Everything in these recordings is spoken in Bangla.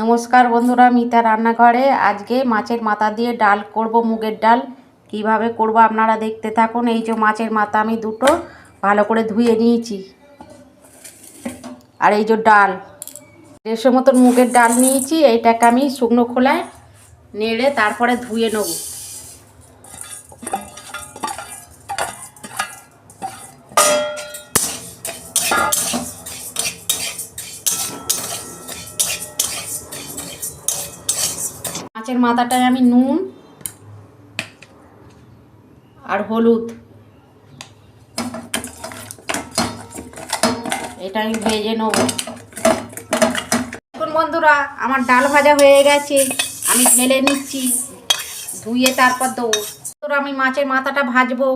নমস্কার বন্ধুরা, মিতা রান্নাঘরে আজকে মাছের মাথা দিয়ে ডাল করব, মুগের ডাল। কিভাবে করব আপনারা দেখতে থাকুন। এই যে মাছের মাথা আমি দুটো ভালো করে ধুয়ে নিয়েছি, আর এই যে ডাল 150 মতন মুগের ডাল নিয়েছি। এইটাকে আমি শুকনো খোলায় নেড়ে তারপরে ধুয়ে নেব। মাছের মাথাটায় আমি নুন আর হলুদ এটা আমি ভেজে নেব। দেখুন বন্ধুরা, আমার ডাল ভাজা হয়ে গেছে, আমি ঢেলে নিচ্ছি, ধুয়ে তারপর দেবো। বন্ধুরা, আমি মাছের মাথাটা ভাজবো।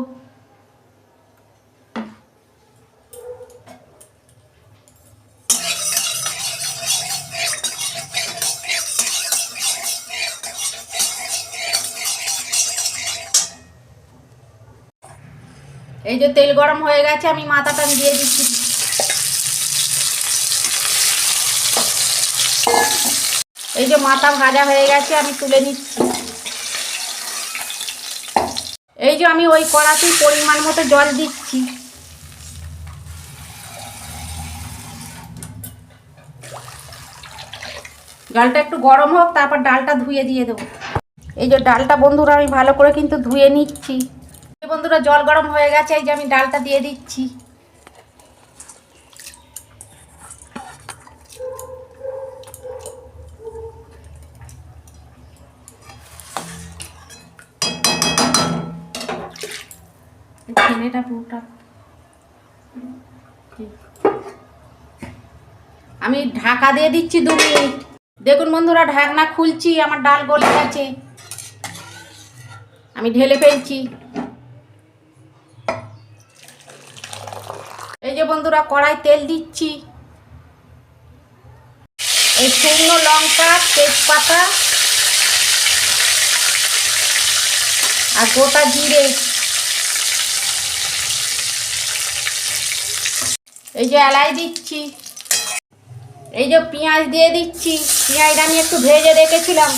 এই যে তেল গরম হয়ে গেছে, আমি মাথাটা দিয়ে দিচ্ছি। এই যে মাথা ভাজা হয়ে গেছে, আমি তুলে নিচ্ছি। এই যে আমি ওই কড়াতেই পরিমাণ মতো জল দিচ্ছি। জলটা একটু গরম হোক, তারপর ডালটা ধুয়ে দিয়ে দেবো। এই যে ডালটা বন্ধুরা আমি ভালো করে কিন্তু ধুয়ে নিচ্ছি। বন্ধুরা, জল গরম হয়ে গেছে, এই যে আমি ডালটা দিয়ে দিচ্ছি। আমি ঢাকা দিয়ে দিচ্ছি 2 মিনিট। দেখুন বন্ধুরা, ঢাকনা খুলছি, আমার ডাল গলে গেছে, আমি ঢেলে ফেলছি। এই যে বন্ধুরা, কড়াই তেল দিচ্ছি। এই শুকনো লঙ্কা, তেজপাতা আর গোটা জিরে, এই যে এলাই দিচ্ছি। এই যে পেঁয়াজ দিয়ে দিচ্ছি। পেঁয়াজটা আমি একটু ভেজে রেখেছিলাম।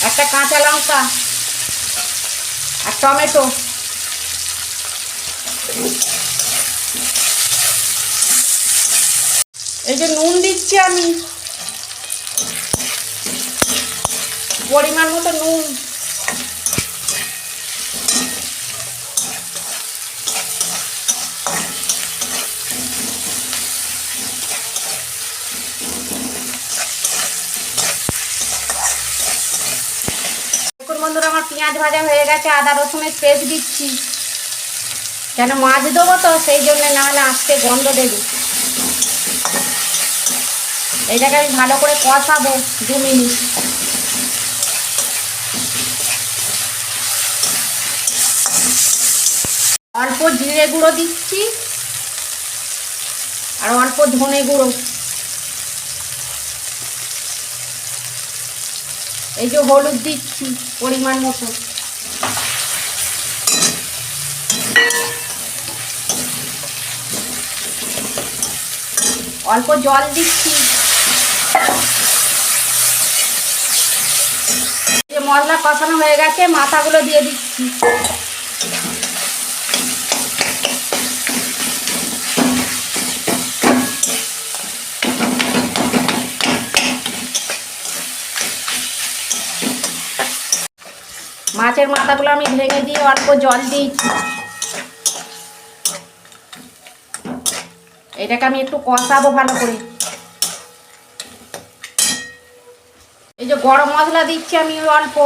একটা কাঁচা লঙ্কা আর টমেটো। এই যে নুন দিচ্ছি আমি, পরিমাণ মতো নুন। বন্ধুরা, আমার পেঁয়াজ ভাজা হয়ে গেছে, আদা রসুনের পেস্ট দিচ্ছি। কেন মাছ দেবো তো, সেই জন্য, নাহলে আজকে গন্ধ দেবে। এইটাকে আমি ভালো করে কষাবো 2 মিনিট। অল্প জিরে গুঁড়ো দিচ্ছি আর অল্প ধনে গুঁড়ো। এই যে হলুদ দিচ্ছি পরিমাণ মতো। অল্প জল দিচ্ছি। যে মশলা কষানো হয়ে গেছে, মাথাগুলো দিয়ে দিচ্ছি। মাছের মাথাগুলো আমি ভেঙে দিয়ে অল্প জল দিচ্ছি। এটাকে আমি একটু কষাবো ভালো করে। এই যে গরম মশলা দিচ্ছি আমি অল্প।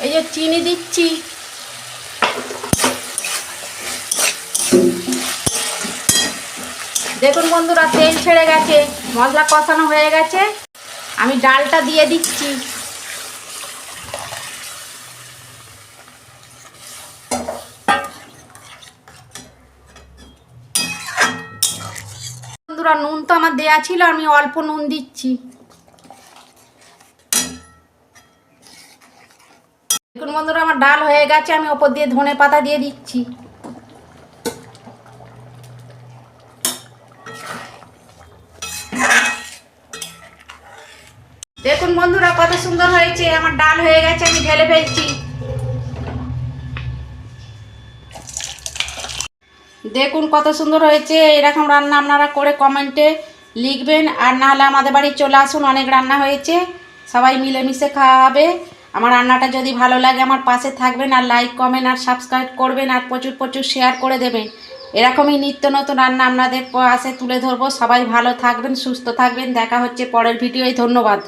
এই যে চিনি দিচ্ছি। দেখুন বন্ধুরা, তেল ছেড়ে গেছে, মশলা কষানো হয়ে গেছে, আমি ডালটা দিয়ে দিচ্ছি। বন্ধুরা, নুন তো আমার দেয়া ছিল, আমি অল্প নুন দিচ্ছি। দেখুন বন্ধুরা, আমার ডাল হয়ে গেছে, আমি ওপর দিয়ে ধনে পাতা দিয়ে দিচ্ছি। দেখুন বন্ধুরা, কত সুন্দর হয়েছে, আমার ডাল হয়ে গেছে, আমি ঢেলে ফেলছি। দেখুন কত সুন্দর হয়েছে। এরকম রান্না আপনারা করে কমেন্টে লিখবেন, আর নাহলে আমাদের বাড়ি চলে আসুন, অনেক রান্না হয়েছে, সবাই মিলেমিশে খাওয়া হবে। আমার রান্নাটা যদি ভালো লাগে আমার পাশে থাকবেন, আর লাইক কমেন্ট আর সাবস্ক্রাইব করবেন, আর প্রচুর প্রচুর শেয়ার করে দেবেন। এরকমই নিত্য নতুন রান্না আপনাদের পাশে তুলে ধরবো। সবাই ভালো থাকবেন, সুস্থ থাকবেন। দেখা হচ্ছে পরের ভিডিওয়। ধন্যবাদ।